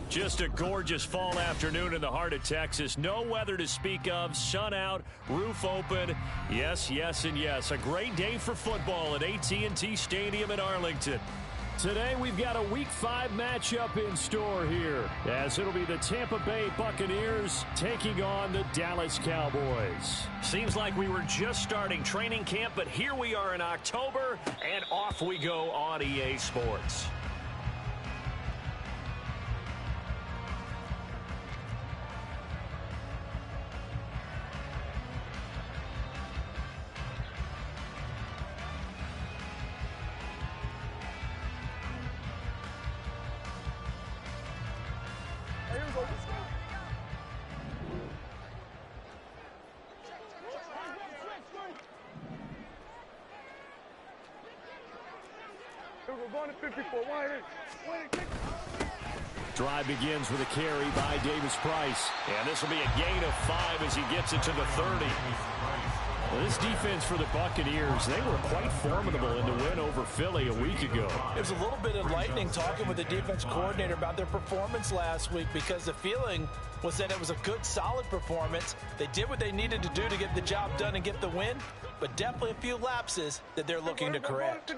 Just a gorgeous fall afternoon in the heart of Texas. No weather to speak of. Sun out, roof open. Yes, yes, and yes. A great day for football at AT&T Stadium in Arlington. Today we've got a Week 5 matchup in store here, as it'll be the Tampa Bay Buccaneers taking on the Dallas Cowboys. Seems like we were just starting training camp, but here we are in October, and off we go on EA Sports. Drive begins with a carry by Davis Price. And this will be a gain of 5 as he gets it to the 30. Well, this defense for the Buccaneers, they were quite formidable in the win over Philly a week ago. It was a little bit enlightening talking with the defense coordinator about their performance last week, because the feeling was that it was a good, solid performance. They did what they needed to do to get the job done and get the win, but definitely a few lapses that they're looking to correct.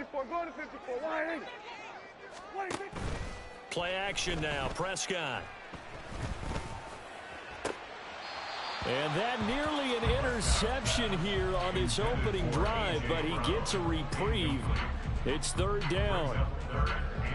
Play action now, Prescott. And that nearly an interception here on this opening drive, but he gets a reprieve. It's third down.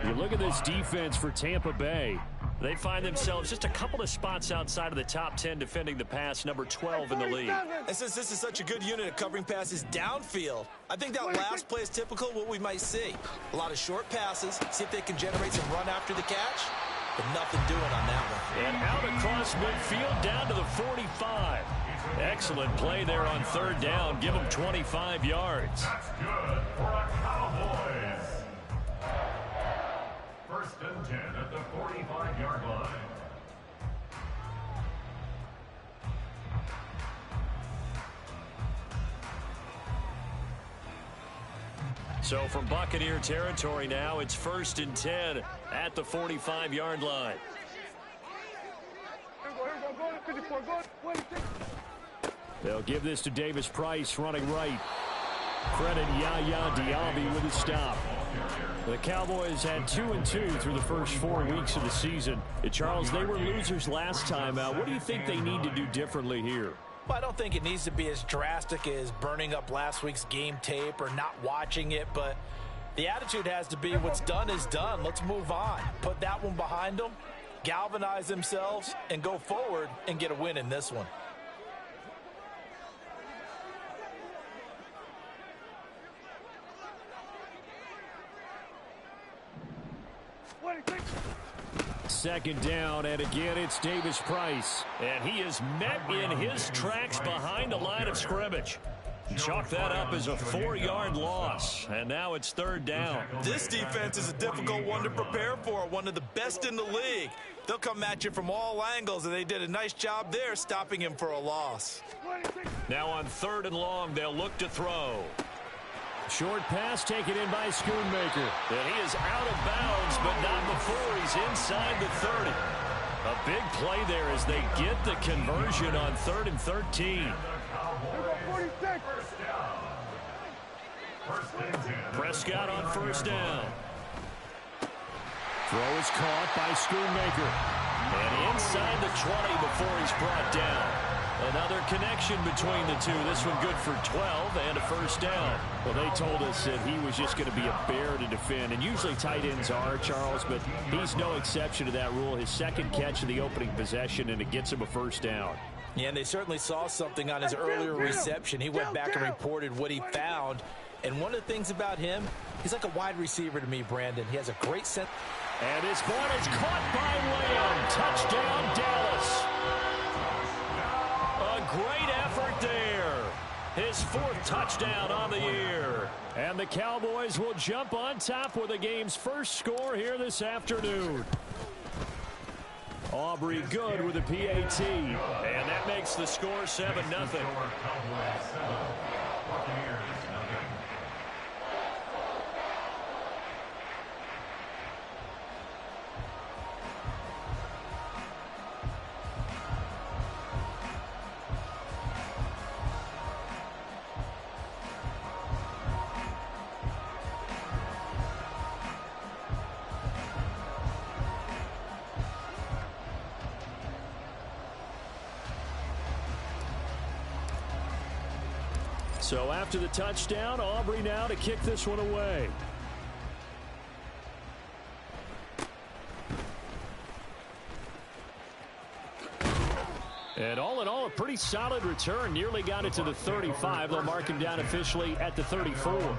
You look at this defense for Tampa Bay. They find themselves just a couple of spots outside of the top 10 defending the pass, number 12 in the league. And since this is such a good unit at covering passes downfield, I think that last play is typical of what we might see. A lot of short passes, see if they can generate some run after the catch, but nothing doing on that one. And out across midfield down to the 45. Excellent play there on third down. Give them 25 yards. That's good for a Cowboys. First and 10 at the 45-yard line. So from Buccaneer territory now, it's first and 10 at the 45-yard line. They'll give this to Davis Price running right. Credit Yaya Diaby with a stop. The Cowboys had 2-2 through the first 4 weeks of the season. Charles, they were losers last time out. What do you think they need to do differently here? Well, I don't think it needs to be as drastic as burning up last week's game tape or not watching it, but the attitude has to be what's done is done. Let's move on. Put that one behind them, galvanize themselves, and go forward and get a win in this one. Second down, and again it's Davis Price. And he is met in his tracks behind the line of scrimmage. Chalk that up as a 4-yard loss, and now it's third down. This defense is a difficult one to prepare for, one of the best in the league. They'll come at you from all angles, and they did a nice job there stopping him for a loss. Now on third and long, they'll look to throw. Short pass taken in by Schoonmaker. And he is out of bounds, but not before he's inside the 30. A big play there as they get the conversion on 3rd and 13. Prescott on first down. Throw is caught by Schoonmaker. And inside the 20 before he's brought down. Another connection between the two. This one good for 12 and a first down. Well, they told us that he was just going to be a bear to defend. And usually tight ends are, Charles, but he's no exception to that rule. His second catch of the opening possession, and it gets him a first down. Yeah, and they certainly saw something on his earlier reception. He went back and reported what he found. And one of the things about him, he's like a wide receiver to me, Brandon. He has a great sense. And his ball is caught by Lamb. Touchdown, Dallas. A great effort there. His 4th touchdown on the year. And the Cowboys will jump on top with the game's first score here this afternoon. Aubrey good with a PAT. And that makes the score 7-0. So after the touchdown, Aubrey now to kick this one away. And all in all, a pretty solid return. Nearly got it to the 35. They'll mark him down officially at the 34.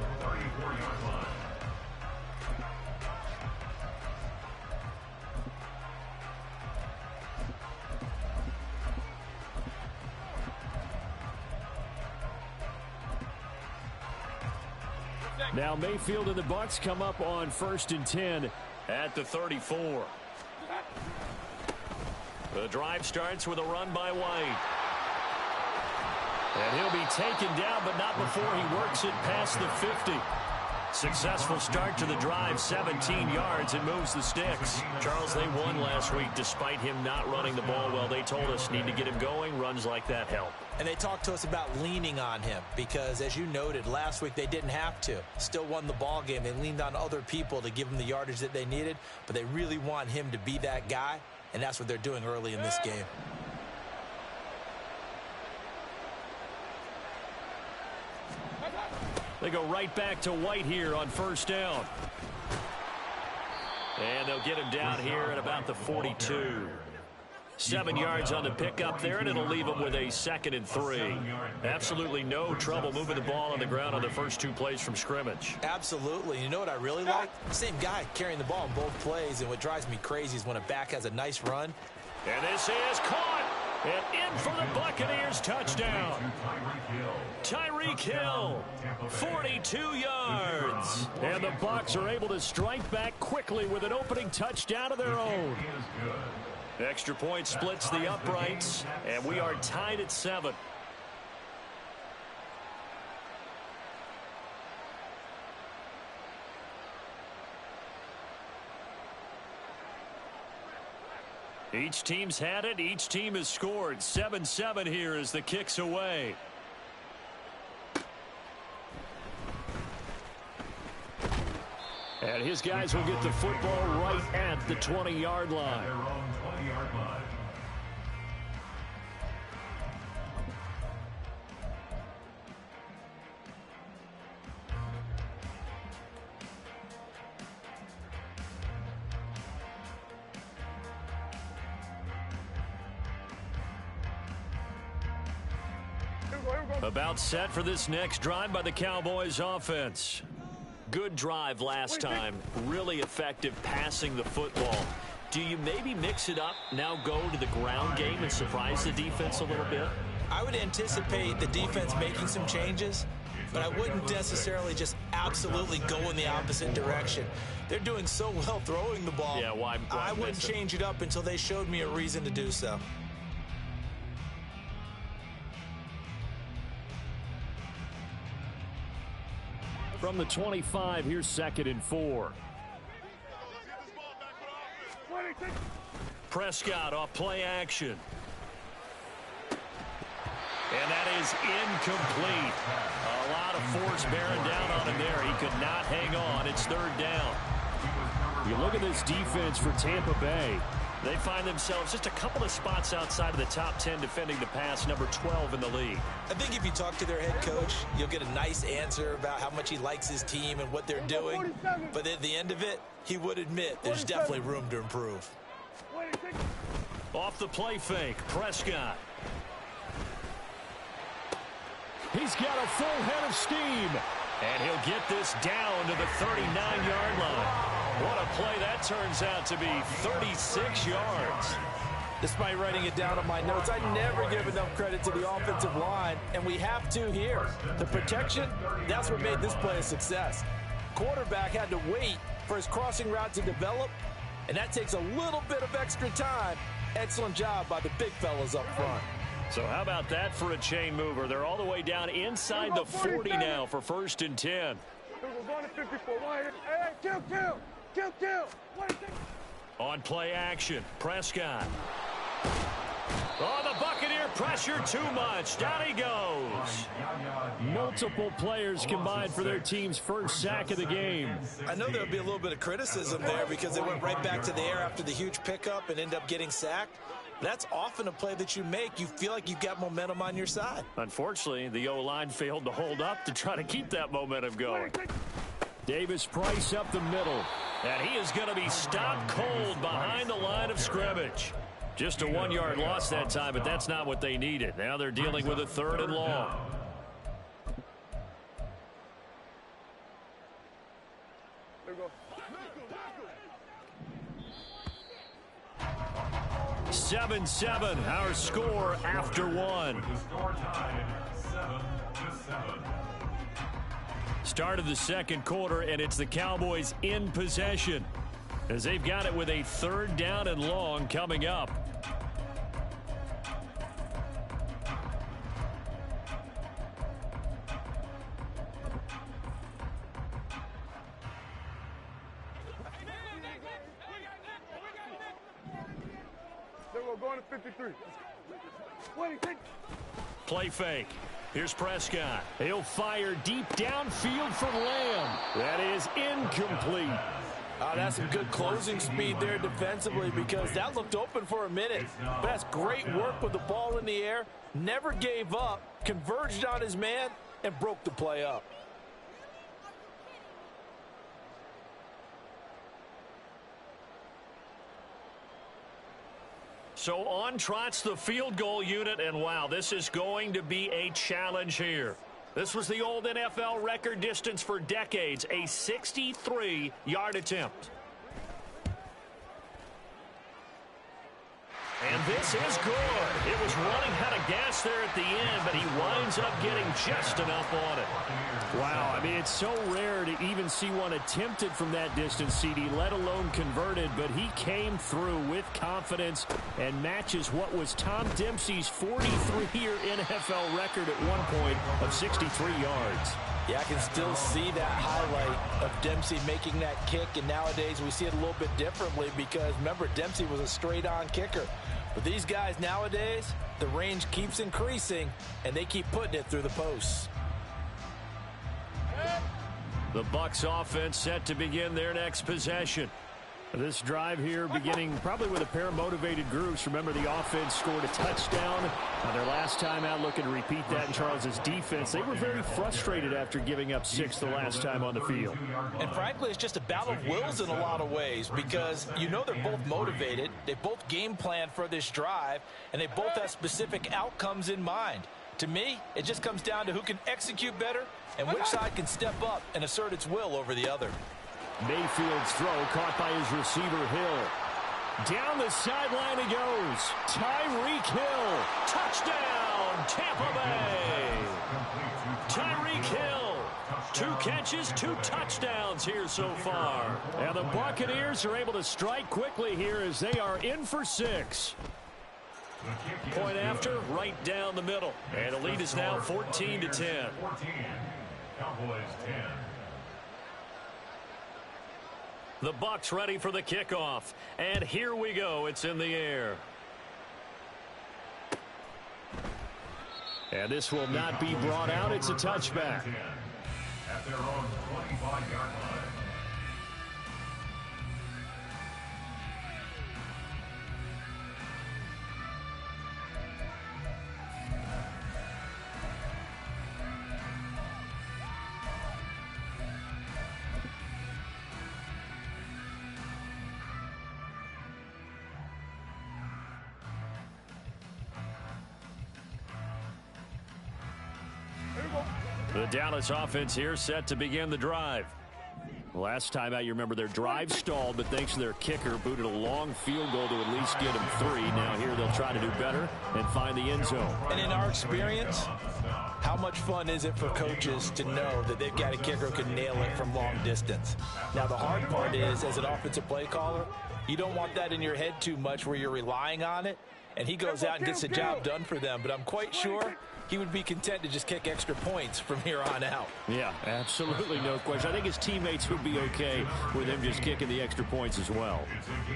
Now Mayfield and the Bucs come up on 1st and 10 at the 34. The drive starts with a run by White. And he'll be taken down, but not before he works it past the 50. Successful start to the drive, 17 yards, and moves the sticks. Charles, they won last week despite him not running the ball well. They told us need to get him going. Runs like that help. And they talked to us about leaning on him because, as you noted, last week they didn't have to. Still won the ball game. They leaned on other people to give them the yardage that they needed, but they really want him to be that guy, and that's what they're doing early in this game. They go right back to White here on 1st down. And they'll get him down here at about the 42. 7 yards on the pickup there, and it'll leave him with a 2nd and 3. Absolutely no trouble moving the ball on the ground on the first 2 plays from scrimmage. Absolutely. You know what I really like? Same guy carrying the ball in both plays, and what drives me crazy is when a back has a nice run. And this is caught. And in for the Buccaneers, touchdown. Tyreek Hill, 42 yards. And the Bucs are able to strike back quickly with an opening touchdown of their own. Extra point splits the uprights, and we are tied at 7. Each team's had it. Each team has scored. 7-7 here as the kick's away. And his guys will get the football right at the 20-yard line. About set for this next drive by the Cowboys offense. Good drive last time. Really effective passing the football. Do you maybe mix it up, now go to the ground game and surprise the defense a little bit? I would anticipate the defense making some changes, but I wouldn't necessarily just absolutely go in the opposite direction. They're doing so well throwing the ball. Yeah, why I wouldn't change it up until they showed me a reason to do so. From the 25, here's 2nd and 4. Prescott off play action. And that is incomplete. A lot of force bearing down on him there. He could not hang on. It's 3rd down. You look at this defense for Tampa Bay. They find themselves just a couple of spots outside of the top 10 defending the pass, number 12 in the league. I think if you talk to their head coach, you'll get a nice answer about how much he likes his team and what they're doing. But at the end of it, he would admit there's definitely room to improve. Off the play fake, Prescott. He's got a full head of steam. And he'll get this down to the 39-yard line. What a play that turns out to be, 36 yards. Despite writing it down on my notes, I never give enough credit to the offensive line, and we have to here. The protection, that's what made this play a success. Quarterback had to wait for his crossing route to develop, and that takes a little bit of extra time. Excellent job by the big fellas up front. So how about that for a chain mover? They're all the way down inside the 40 now for 1st and 10. On play action, Prescott. Oh, the Buccaneer pressure too much. Down he goes. Multiple players combined for their team's first sack of the game. I know there'll be a little bit of criticism there because they went right back to the air after the huge pickup and ended up getting sacked. That's often a play that you make. You feel like you've got momentum on your side. Unfortunately, the O-line failed to hold up to try to keep that momentum going. Davis Price up the middle. And he is going to be stopped cold behind the line of scrimmage. Just a 1-yard loss that time, but that's not what they needed. Now they're dealing with a 3rd and long. There we go. 7-7, our score after 1. The score tied 7-7. Start of the second quarter, and it's the Cowboys in possession as they've got it with a 3rd down and long coming up. We're going to 53. Play fake. Here's Prescott. He'll fire deep downfield for Lamb. That is incomplete. That's some good closing speed there defensively because that looked open for a minute. But that's great work with the ball in the air. Never gave up, converged on his man, and broke the play up. So on trots the field goal unit, and wow, this is going to be a challenge here. This was the old NFL record distance for decades, a 63-yard attempt. And this is good. It was running out of gas there at the end, but he winds up getting just enough on it. Wow, I mean, it's so rare to even see one attempted from that distance, CD, let alone converted, but he came through with confidence and matches what was Tom Dempsey's 43-year NFL record at one point of 63 yards. Yeah, I can still see that highlight of Dempsey making that kick, and nowadays we see it a little bit differently because, remember, Dempsey was a straight-on kicker. But these guys nowadays, the range keeps increasing, and they keep putting it through the posts. The Bucs offense set to begin their next possession. This drive here beginning probably with a pair of motivated groups. Remember, the offense scored a touchdown. Their last time out, looking to repeat that in Charles's defense. They were very frustrated after giving up 6 the last time on the field. And frankly, it's just a battle of wills in a lot of ways because you know they're both motivated. They both game plan for this drive, and they both have specific outcomes in mind. To me, it just comes down to who can execute better and which side can step up and assert its will over the other. Mayfield's throw caught by his receiver, Hill. Down the sideline he goes. Tyreek Hill. Touchdown, Tampa Bay. Tyreek Hill. 2 catches, 2 touchdowns here so far. And the Buccaneers are able to strike quickly here as they are in for 6. Point after, right down the middle. And the lead is now 14-10. 14. Cowboys 10. The Bucs ready for the kickoff. And here we go. It's in the air. And this will not be brought out. It's a touchback. At their own 25-yard line. The Dallas offense here set to begin the drive. Last time out, you remember their drive stalled, but thanks to their kicker, booted a long field goal to at least get them 3. Now here they'll try to do better and find the end zone. And in our experience, how much fun is it for coaches to know that they've got a kicker who can nail it from long distance? Now, the hard part is, as an offensive play caller, you don't want that in your head too much where you're relying on it, and he goes out and gets the job done for them. But I'm quite sure he would be content to just kick extra points from here on out. Yeah, absolutely, no question. I think his teammates would be okay with him just kicking the extra points as well.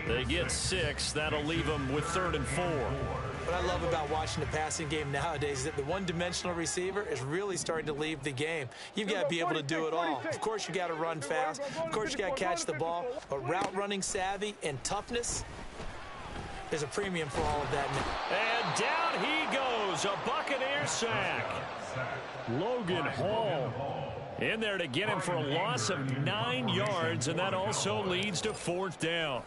They get 6. That'll leave them with 3rd and 4. What I love about watching the passing game nowadays is that the one-dimensional receiver is really starting to leave the game. You've got to be able to do it all. Of course, you got to run fast. Of course, you got to catch the ball. But route running savvy and toughness, There's a premium for all of that. And down he goes, a Buccaneer sack. Logan Hall in there to get him for a loss of 9 yards, and that also leads to 4th down.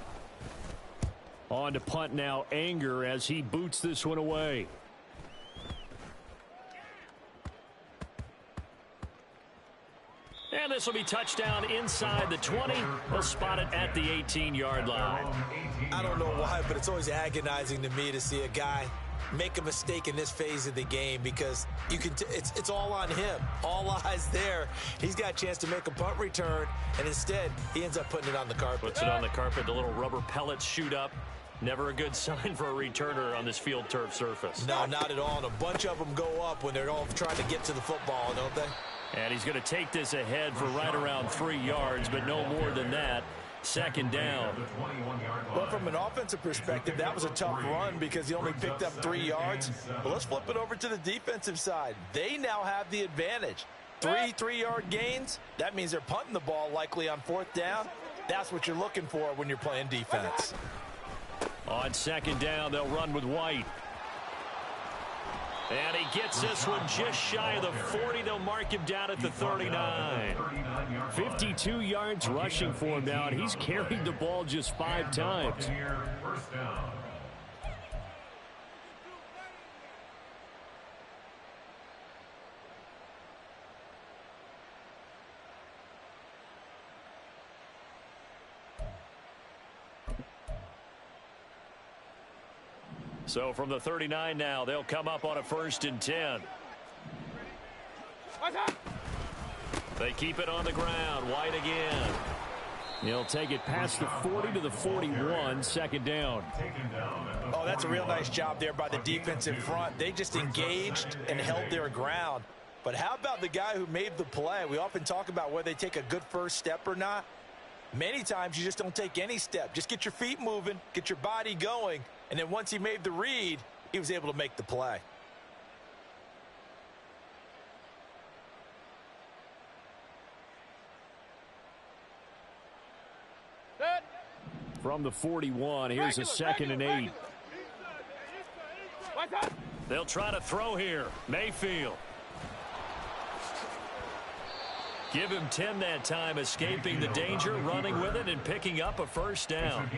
On to punt now, Anger, as he boots this one away. And this will be touchdown inside the 20. They'll spot it at the 18-yard line. I don't know why, but it's always agonizing to me to see a guy make a mistake in this phase of the game, because you can it's all on him. All eyes there. He's got a chance to make a punt return, and instead he ends up putting it on the carpet. Puts it on the carpet. The little rubber pellets shoot up. Never a good sign for a returner on this field turf surface. No, not at all. And a bunch of them go up when they're all trying to get to the football, don't they? And he's going to take this ahead for right around 3 yards, but no more than that. 2nd down. Well, from an offensive perspective, that was a tough run because he only picked up 3 yards. But let's flip it over to the defensive side. They now have the advantage. 3 3-yard gains. That means they're punting the ball likely on 4th down. That's what you're looking for when you're playing defense. On 2nd down, they'll run with White. And he gets this one just shy of the 40. They'll mark him down at the 39. 52 yards rushing for him now, and he's carried the ball just 5 times. First down. So from the 39 now, they'll come up on a 1st and 10. They keep it on the ground. White again. He'll take it past the 40 to the 41, 2nd down. Oh, that's a real nice job there by the defensive front. They just engaged and held their ground. But how about the guy who made the play? We often talk about whether they take a good first step or not. Many times you just don't take any step. Just get your feet moving, get your body going, and then once he made the read, he was able to make the play. From the 41, here's a 2nd and 8. They'll try to throw here. Mayfield. Give him 10 that time, escaping the danger, running with it, and picking up a 1st down.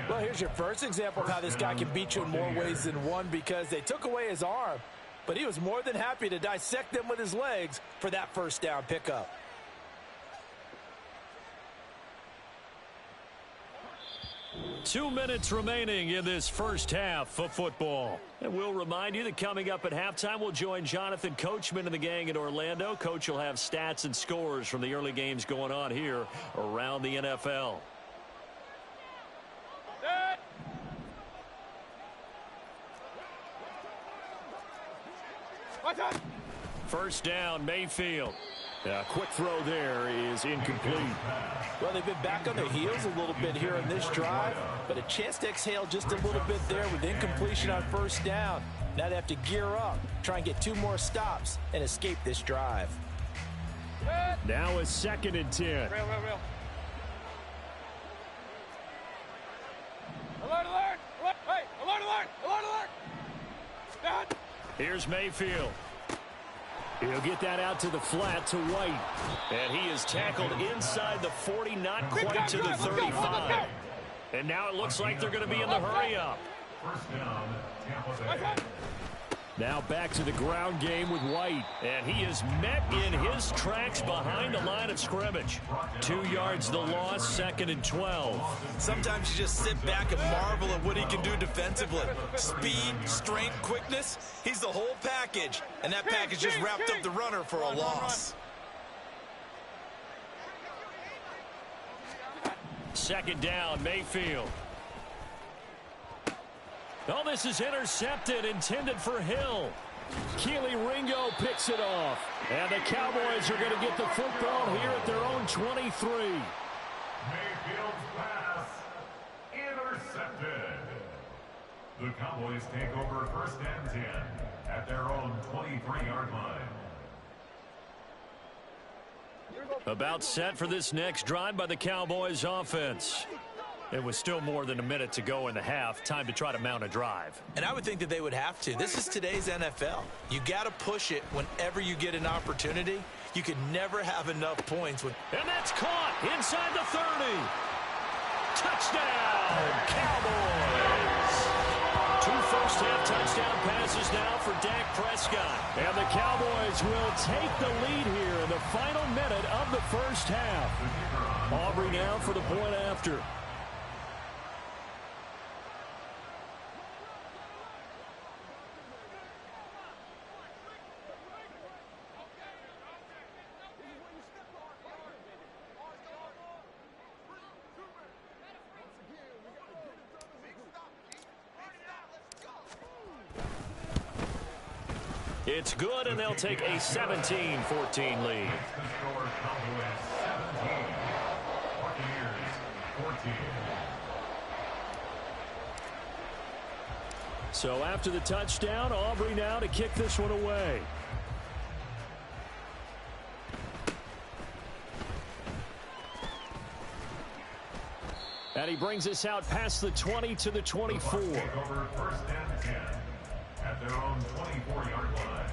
Well, here's your first example of how this guy can beat you in more ways than one, because they took away his arm, but he was more than happy to dissect them with his legs for that 1st down pickup. Two minutes remaining in this first half of football. And we'll remind you that coming up at halftime, we'll join Jonathan Coachman and the gang in Orlando. Coach will have stats and scores from the early games going on here around the NFL. First down, Mayfield. A quick throw there is incomplete. Well, they've been back on their heels a little bit here in this drive, but a chance to exhale just a little bit there with incompletion on 1st down. Now they have to gear up, try and get 2 more stops, and escape this drive. Now a 2nd and 10. Real. Alert! Hey, alert! Dad. Here's Mayfield. He'll get that out to the flat to White. And he is tackled inside the 40, not quite to the 35. And now it looks like they're going to be in the hurry-up. First down, Tampa Bay. Now back to the ground game with White. And he is met in his tracks behind the line of scrimmage. 2 yards the loss, 2nd and 12. Sometimes you just sit back and marvel at what he can do defensively. Speed, strength, quickness, he's the whole package. And that package just wrapped up the runner for a loss. 2nd down, Mayfield. Oh, this is intercepted, intended for Hill. Keely Ringo picks it off. And the Cowboys are going to get the football here at their own 23. Mayfield's pass intercepted. The Cowboys take over 1st and 10 at their own 23-yard line. About set for this next drive by the Cowboys offense. It was still more than a minute to go in the half. Time to try to mount a drive. And I would think that they would have to. This is today's NFL. You got to push it whenever you get an opportunity. You can never have enough points. And that's caught inside the 30. Touchdown, Cowboys. 2 first-half touchdown passes now for Dak Prescott. And the Cowboys will take the lead here in the final minute of the first half. Aubrey now for the point after. It's good, and they'll take a 17-14 lead. So after the touchdown, Aubrey now to kick this one away. And he brings us out past the 20 to the 24. Over first and 10 at their own 24-yard line.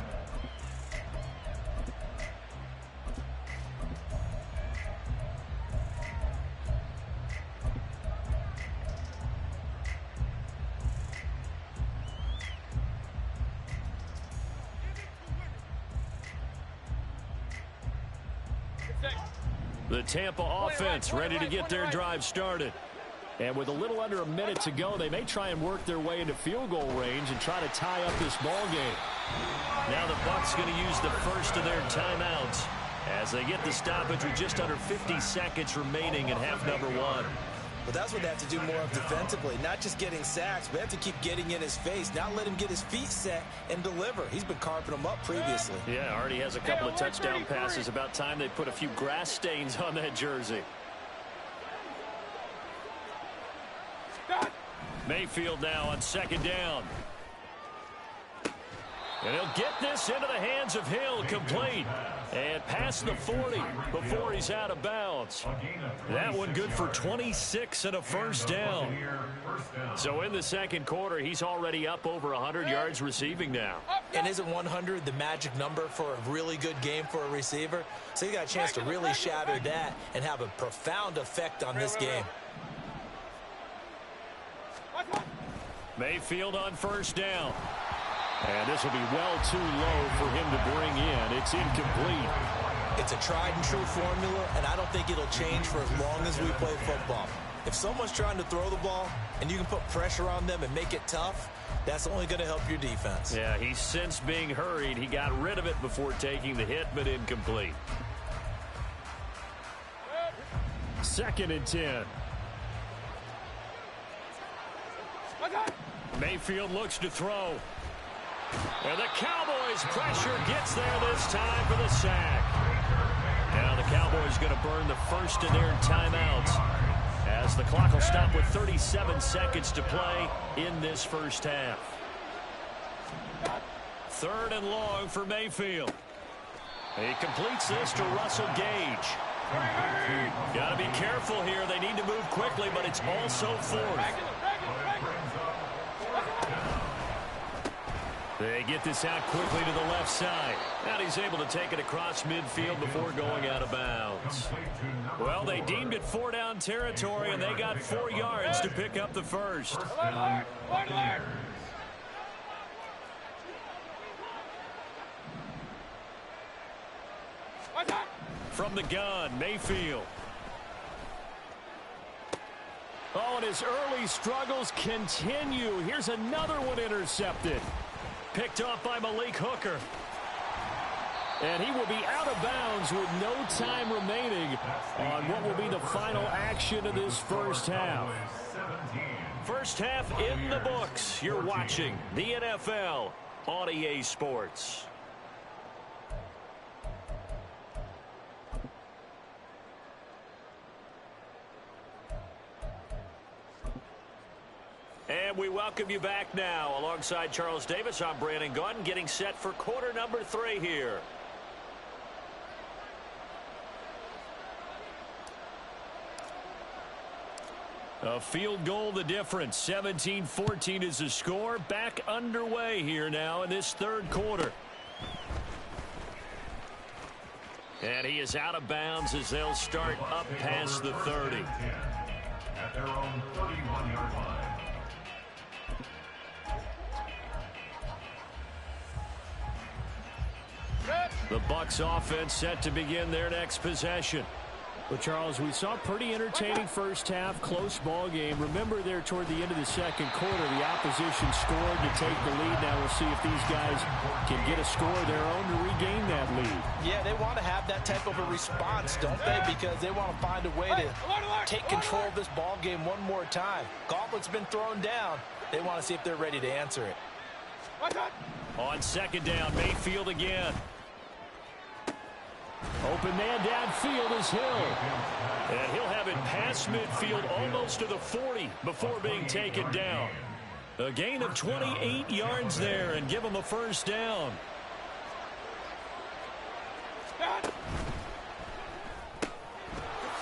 The Tampa offense ready to get their drive started. And with a little under a minute to go, they may try and work their way into field goal range and try to tie up this ball game. Now the Bucs going to use the first of their timeouts as they get the stoppage with just under 50 seconds remaining in half number 1. But that's what they have to do more of defensively. Not just getting sacks, but they have to keep getting in his face. Not let him get his feet set and deliver. He's been carving them up previously. Yeah, already has a couple of touchdown passes. About time they put a few grass stains on that jersey. Mayfield now on second down. And he'll get this into the hands of Hill, complete. And past the 40 before he's out of bounds. That one good for 26 and a first down. So in the second quarter, he's already up over 100 yards receiving now. And isn't 100 the magic number for a really good game for a receiver? So he got a chance to really shatter that and have a profound effect on this game. Mayfield on first down. And this will be well too low for him to bring in. It's incomplete. It's a tried and true formula, and I don't think it'll change for as long as we play football. If someone's trying to throw the ball and you can put pressure on them and make it tough, that's only going to help your defense. Yeah, he's since being hurried. He got rid of it before taking the hit, but incomplete. 2nd and 10. Mayfield looks to throw. And the Cowboys pressure gets there this time for the sack. Now the Cowboys going to burn the first of their timeouts as the clock will stop with 37 seconds to play in this first half. 3rd and long for Mayfield. He completes this to Russell Gage. Got to be careful here. They need to move quickly, but it's also 4th. They get this out quickly to the left side. And he's able to take it across midfield before going out of bounds. Well, they deemed it 4-down territory, and they got 4 yards to pick up the first. From the gun, Mayfield. Oh, and his early struggles continue. Here's another one intercepted. Picked off by Malik Hooker. And he will be out of bounds with no time remaining on what will be the final action of this first half. First half in the books. You're watching the NFL on EA Sports. And we welcome you back now. Alongside Charles Davis, I'm Brandon Gunn, getting set for quarter number 3 here. A field goal the difference. 17-14 is the score. Back underway here now in this third quarter. And he is out of bounds as they'll start up past the 30. At their own 31-yard line. The Bucs offense set to begin their next possession. Well, Charles, we saw a pretty entertaining first half, close ball game. Remember there toward the end of the second quarter, the opposition scored to take the lead. Now we'll see if these guys can get a score of their own to regain that lead. Yeah, they want to have that type of a response, don't they? Because they want to find a way to take control of this ball game one more time. Gauntlet's been thrown down. They want to see if they're ready to answer it. On second down, Mayfield again. Open man downfield is Hill. And he'll have it past midfield almost to the 40 before being taken down. A gain of 28 yards there and give him a first down.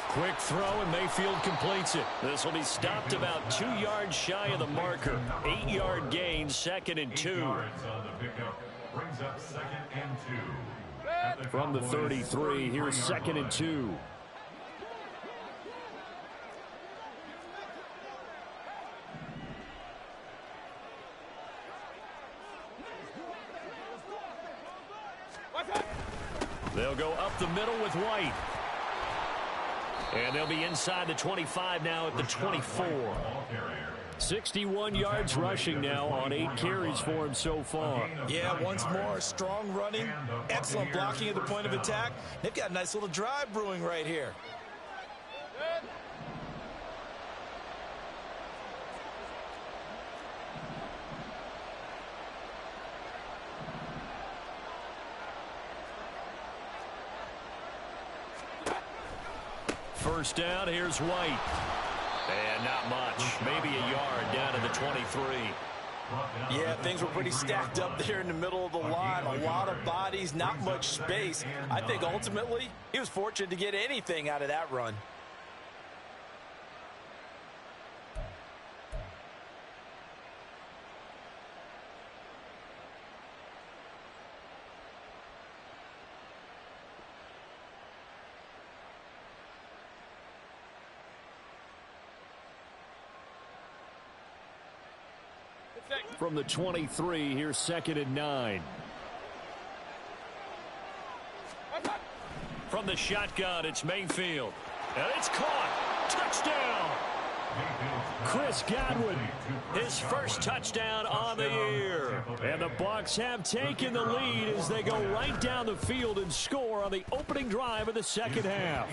Quick throw and Mayfield completes it. This will be stopped about 2 yards shy of the marker. 8-yard gain, 2nd and 2. Brings up 2nd and 2. From the 33, here's 2nd and 2. They'll go up the middle with White. And they'll be inside the 25 now at the 24. 61 yards rushing now on 8 carries for him so far. Yeah, once more, strong running, excellent blocking at the point of attack. They've got a nice little drive brewing right here. First down, here's White. And not much. Maybe a yard down to the 23. Yeah, things were pretty stacked up there in the middle of the line. A lot of bodies, not much space. I think ultimately he was fortunate to get anything out of that run. From the 23, here's 2nd and 9. From the shotgun, it's Mayfield. And it's caught. Touchdown. Chris Godwin, his first touchdown on the year. And the Bucs have taken the lead as they go right down the field and score on the opening drive of the second half.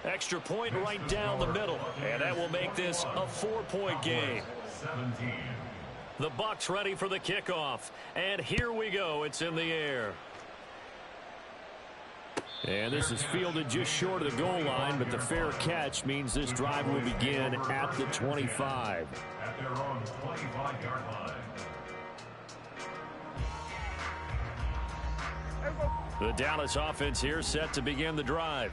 Extra point right down the middle. And that will make this a 4-point game. 17. The Bucs ready for the kickoff. And here we go. It's in the air. And this is fielded just short of the goal line, but the fair catch means this drive will begin at the 25. At their own 25-yard line. The Dallas offense here set to begin the drive.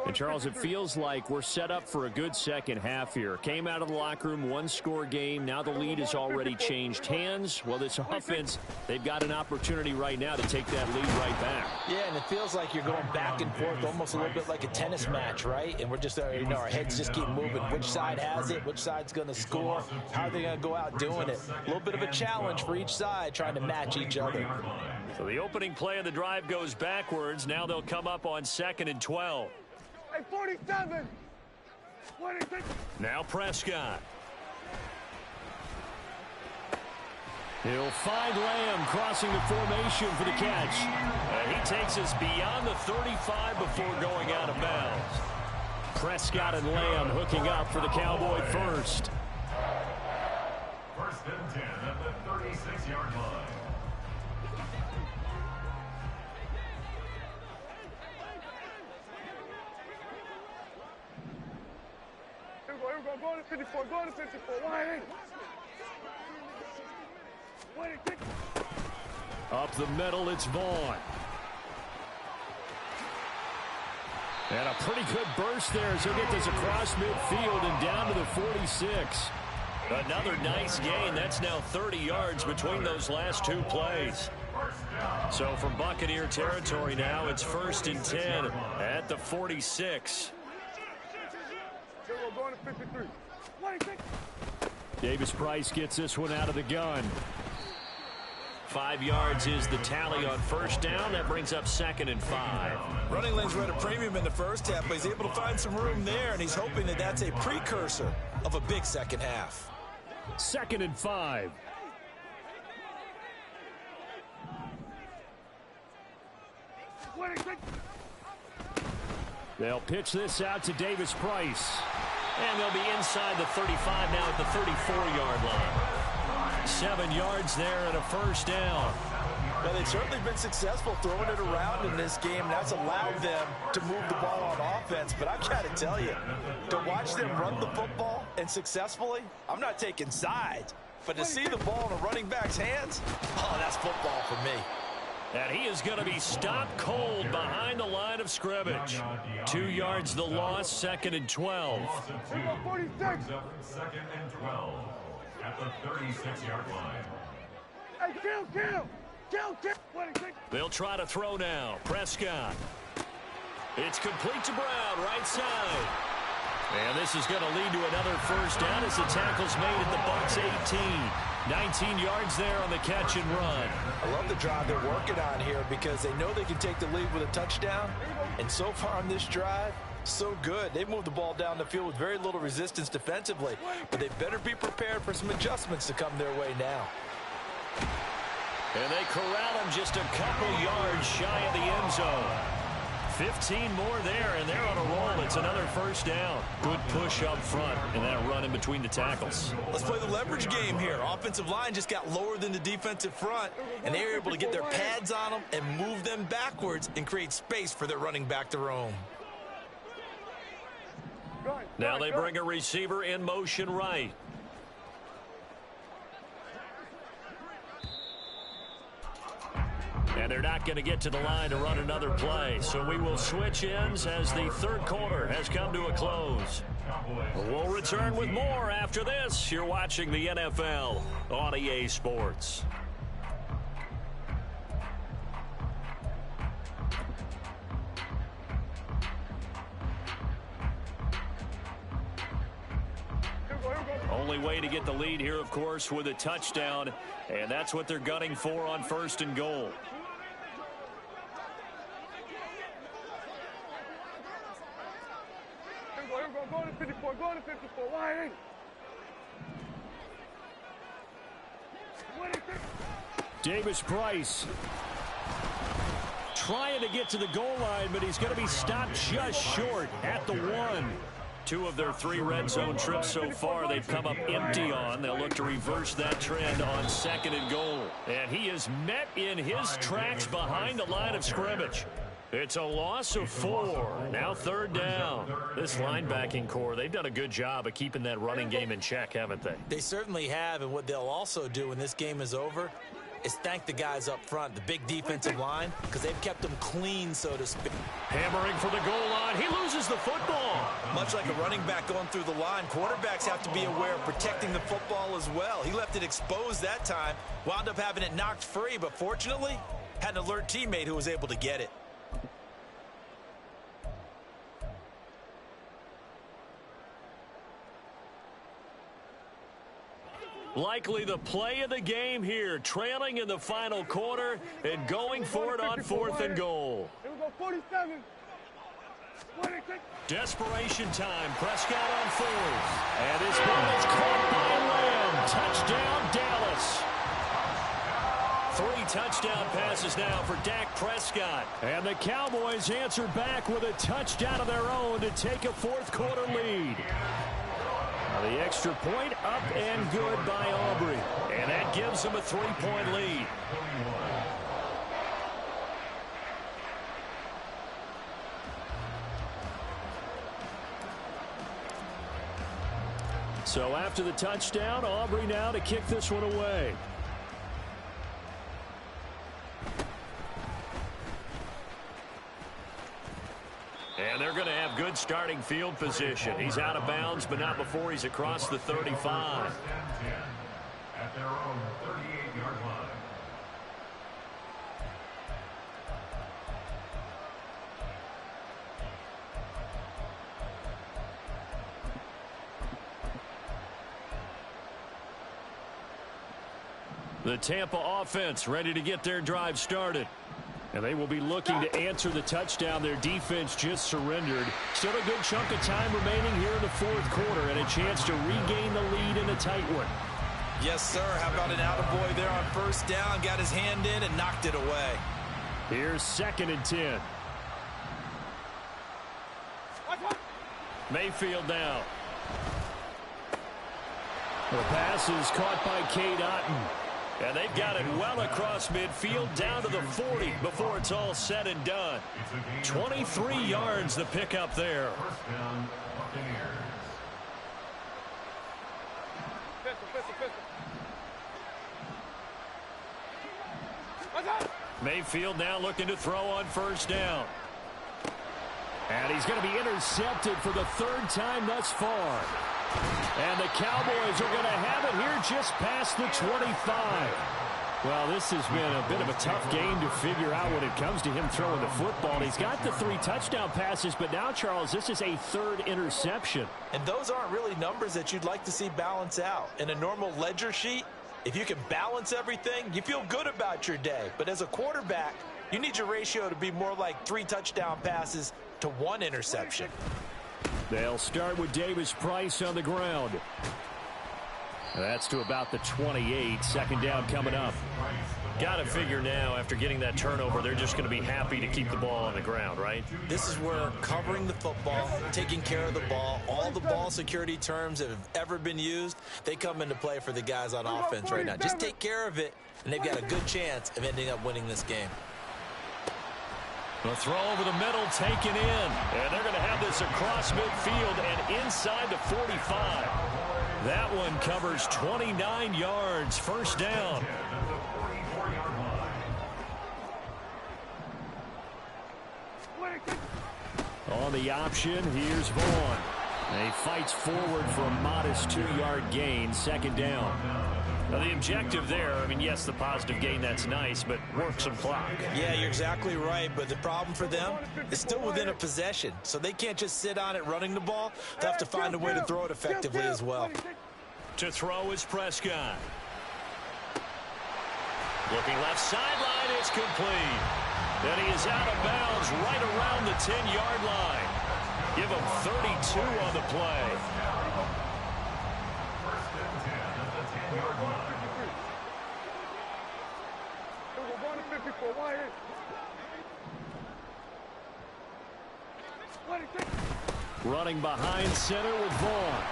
And, Charles, it feels like we're set up for a good second half here. Came out of the locker room, one-score game. Now the lead has already changed hands. Well, this offense, they've got an opportunity right now to take that lead right back. Yeah, and it feels like you're going back and forth almost a little bit like a tennis match, right? And we're just, our heads just keep moving. Which side has it? Which side's going to score? How are they going to go out doing it? A little bit of a challenge for each side trying to match each other. So the opening play of the drive goes backwards. Now they'll come up on 2nd and 12. Hey, 47. 46. Now Prescott. He'll find Lamb crossing the formation for the catch. He takes us beyond the 35 before going out of bounds. Prescott and Lamb hooking up for the Cowboy first. 1st and 10 at the 36-yard line. Go to 54. Go to 54. Why? Up the middle, it's Vaughn. And a pretty good burst there as he'll get this across midfield and down to the 46. Another nice gain. That's now 30 yards between those last two plays. So from Buccaneer territory now, it's 1st and 10 at the 46. Going to 53. Davis Price gets this one out of the gun. 5 yards is the tally on 1st down. That brings up 2nd and 5. Running lanes were at a premium in the first half, but he's able to find some room there, and he's hoping that that's a precursor of a big second half. 2nd and 5. They'll pitch this out to Davis Price. And they'll be inside the 35 now at the 34-yard line. 7 yards there and a 1st down. Well, they've certainly been successful throwing it around in this game. That's allowed them to move the ball on offense. But I've got to tell you, to watch them run the football and successfully, I'm not taking sides. But to see the ball in a running back's hands, oh, that's football for me. And he is going to be stopped cold behind the line of scrimmage. 2 yards the loss, 2nd and 12. 2nd and 12 at the 36-yard line. Hey, kill. They'll try to throw now. Prescott. It's complete to Brown, right side. And this is going to lead to another 1st down as the tackle's made at the Bucs 18. 19 yards there on the catch and run. I love the drive they're working on here because they know they can take the lead with a touchdown. And so far on this drive, so good. They've moved the ball down the field with very little resistance defensively. But they better be prepared for some adjustments to come their way now. And they corral him just a couple yards shy of the end zone. 15 more there, and they're on a roll. It's another 1st down. Good push up front, and that run in between the tackles. Let's play the leverage game here. Offensive line just got lower than the defensive front, and they were able to get their pads on them and move them backwards and create space for their running back to roam. Now they bring a receiver in motion right. And they're not going to get to the line to run another play. So we will switch ends as the 3rd quarter has come to a close. We'll return with more after this. You're watching the NFL on EA Sports. Only way to get the lead here, of course, with a touchdown. And that's what they're gunning for on 1st and goal. Go to 54. Go to 54. Why? Davis Price trying to get to the goal line, but he's going to be stopped just short at the 1. 2 of their 3 red zone trips so far they've come up empty on. They'll look to reverse that trend on 2nd and goal. And he is met in his tracks behind the line of scrimmage. It's a loss of 4. Now 3rd down. This linebacking core, they've done a good job of keeping that running game in check, haven't they? They certainly have, and what they'll also do when this game is over is thank the guys up front, the big defensive line, because they've kept them clean, so to speak. Hammering for the goal line. He loses the football. Much like a running back going through the line, quarterbacks have to be aware of protecting the football as well. He left it exposed that time, wound up having it knocked free, but fortunately, had an alert teammate who was able to get it. Likely the play of the game here, trailing in the final quarter and going for it on 4th and goal. Here we go, 47. Desperation time. Prescott on 4th. And this ball is caught by Lamb. Touchdown, Dallas. 3 touchdown passes now for Dak Prescott. And the Cowboys answer back with a touchdown of their own to take a 4th quarter lead. The extra point up and good by Aubrey. And that gives them a 3-point lead. So after the touchdown, Aubrey now to kick this one away. And they're going to have good starting field position. He's out of bounds, but not before he's across the 35. At their own 38-yard line. The Tampa offense ready to get their drive started. And they will be looking to answer the touchdown. Their defense just surrendered. Still a good chunk of time remaining here in the fourth quarter and a chance to regain the lead in a tight one. Yes, sir. How about an attaboy there on first down? Got his hand in and knocked it away. Here's 2nd and 10. Mayfield now. The pass is caught by Cade Otton. And they've got it well across midfield down to the 40 before it's all said and done. 23 yards the pickup there. First down, Buccaneers. Mayfield now looking to throw on first down. And he's going to be intercepted for the 3rd time thus far. And the Cowboys are going to have it here just past the 25. Well, this has been a bit of a tough game to figure out when it comes to him throwing the football. He's got the 3 touchdown passes, but now, Charles, this is a 3rd interception. And those aren't really numbers that you'd like to see balance out. In a normal ledger sheet, if you can balance everything, you feel good about your day. But as a quarterback, you need your ratio to be more like 3 touchdown passes to 1 interception. They'll start with Davis Price on the ground. That's to about the 28. 2nd down coming up. Got to figure now, after getting that turnover, they're just going to be happy to keep the ball on the ground, right? This is where covering the football, taking care of the ball, all the ball security terms that have ever been used, they come into play for the guys on offense right now. Just take care of it, and they've got a good chance of ending up winning this game. The throw over the middle taken in. And they're going to have this across midfield and inside the 45. That one covers 29 yards. First down. On the option, here's Vaughn. And he fights forward for a modest 2-yard gain. 2nd down. Now, the objective there, I mean, yes, the positive gain, that's nice, but work some clock. Yeah, you're exactly right, but the problem for them is still within a possession, so they can't just sit on it running the ball. They'll have to find a way to throw it effectively as well. To throw is Prescott. Looking left sideline, it's complete. And he is out of bounds right around the 10-yard line. Give him 32 on the play. Running behind center with Vaughn.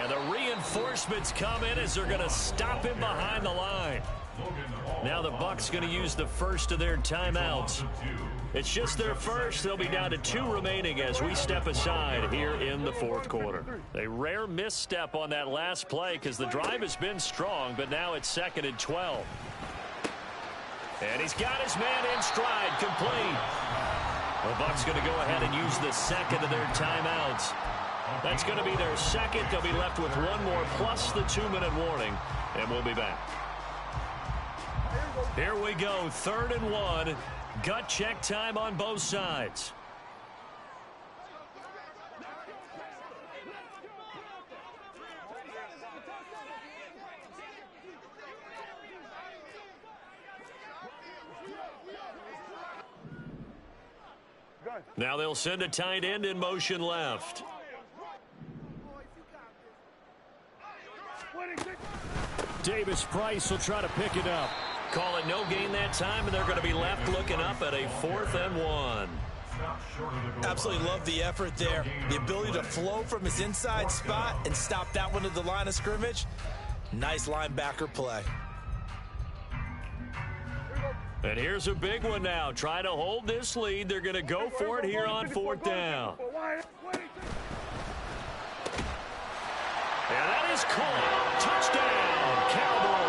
And the reinforcements come in as they're going to stop him behind the line. Now the Bucs going to use the first of their timeouts. It's just their first. They'll be down to 2 remaining as we step aside here in the fourth quarter. A rare misstep on that last play because the drive has been strong, but now it's 2nd and 12. And he's got his man in stride, complete. The Bucs going to go ahead and use the second of their timeouts. That's going to be their second. They'll be left with 1 more plus the 2-minute warning, and we'll be back. Here we go, 3rd and 1. Gut check time on both sides. Now they'll send a tight end in motion left. Davis Price will try to pick it up. Call it no gain that time, and they're going to be left looking up at a 4th and 1. Absolutely love the effort there. The ability to flow from his inside spot and stop that one at the line of scrimmage. Nice linebacker play. And here's a big one now. Trying to hold this lead. They're going to go for it here on 4th down. And that is caught. Touchdown, Cowboys.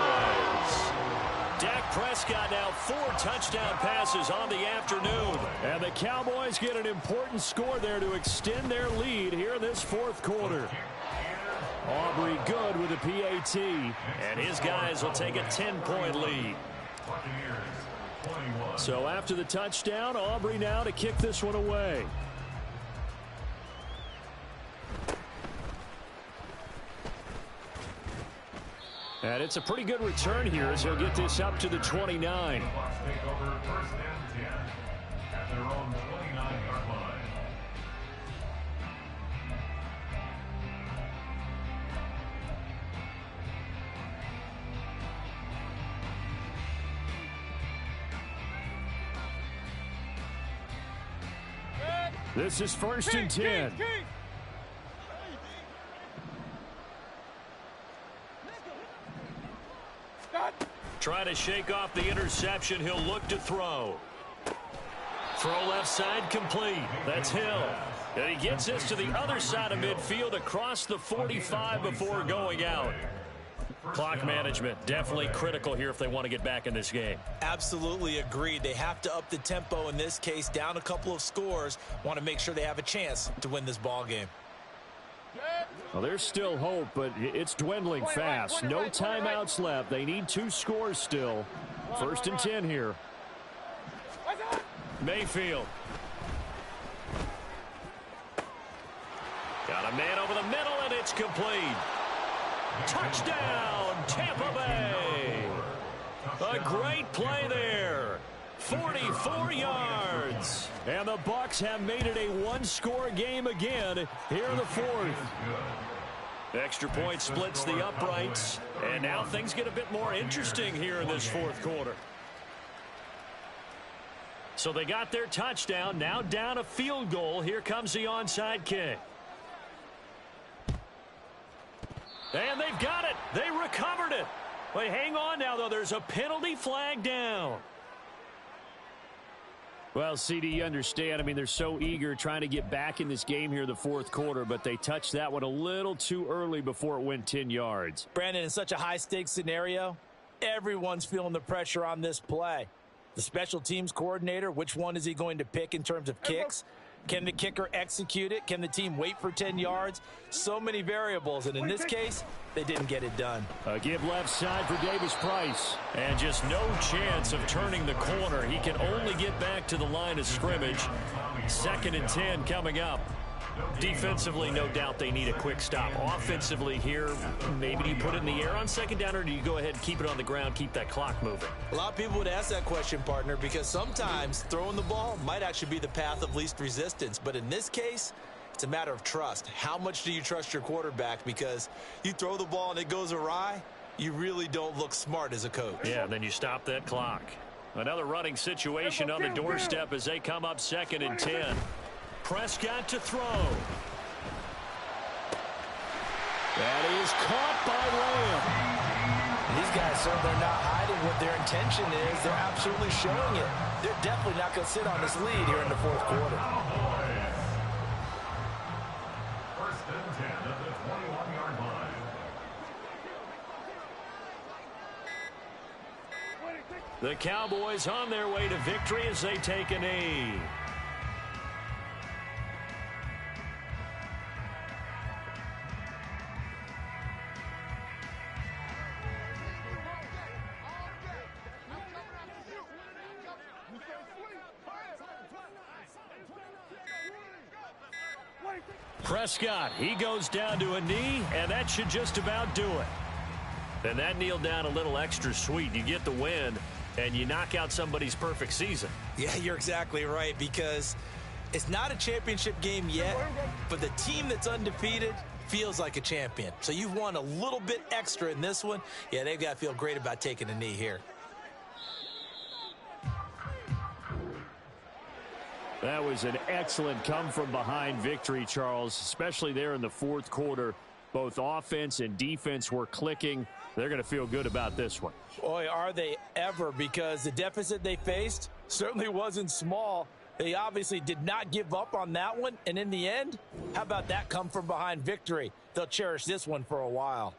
Dak Prescott now 4 touchdown passes on the afternoon. And the Cowboys get an important score there to extend their lead here in this fourth quarter. Aubrey good with a PAT. And his guys will take a 10-point lead. So after the touchdown, Aubrey now to kick this one away. And it's a pretty good return here as he'll get this up to the 29. This is 1st and 10. Trying to shake off the interception. He'll look to throw. Throw left side complete. That's Hill. And he gets this to the other side of midfield across the 45 before going out. Clock management definitely critical here if they want to get back in this game. Absolutely agreed. They have to up the tempo in this case, down a couple of scores. Want to make sure they have a chance to win this ball game. Well, there's still hope, but it's dwindling fast. No timeouts left. They need 2 scores still. 1st and 10 here. Mayfield. Got a man over the middle, and it's complete. Touchdown, Tampa Bay. A great play there. 44 yards. And the Bucs have made it a 1-score game again here in the 4th. Extra point splits the uprights. And now things get a bit more interesting here in this 4th quarter. So they got their touchdown. Now down a field goal. Here comes the onside kick. And they've got it. They recovered it. Wait, hang on now, though. There's a penalty flag down. Well, CD, you understand. I mean, they're so eager trying to get back in this game here in the 4th quarter, but they touched that one a little too early before it went 10 yards. Brandon, in such a high-stakes scenario, everyone's feeling the pressure on this play. The special teams coordinator, which one is he going to pick in terms of kicks? Can the kicker execute it? Can the team wait for 10 yards? So many variables, and in this case, they didn't get it done. A give left side for Davis Price. And just no chance of turning the corner. He can only get back to the line of scrimmage. 2nd and 10 coming up. Defensively, no doubt they need a quick stop. Offensively here, maybe do you put it in the air on 2nd down, or do you go ahead and keep it on the ground, keep that clock moving? A lot of people would ask that question, partner, because sometimes throwing the ball might actually be the path of least resistance. But in this case, it's a matter of trust. How much do you trust your quarterback? Because you throw the ball and it goes awry, you really don't look smart as a coach. Yeah, and then you stop that clock. Another running situation on the doorstep as they come up 2nd and 10. Prescott to throw. That is caught by Lamb. These guys certainly are not hiding what their intention is. They're absolutely showing it. They're definitely not going to sit on this lead here in the 4th quarter. 1st and 10 at the 21-yard line. The Cowboys on their way to victory as they take a knee. Prescott, he goes down to a knee, and that should just about do it. And that kneel down a little extra sweet. You get the win, and you knock out somebody's perfect season. Yeah, you're exactly right, because it's not a championship game yet, but the team that's undefeated feels like a champion. So you've won a little bit extra in this one. Yeah, they've got to feel great about taking a knee here. That was an excellent come-from-behind victory, Charles, especially there in the 4th quarter. Both offense and defense were clicking. They're going to feel good about this one. Boy, are they ever, because the deficit they faced certainly wasn't small. They obviously did not give up on that one, and in the end, how about that come-from-behind victory? They'll cherish this one for a while.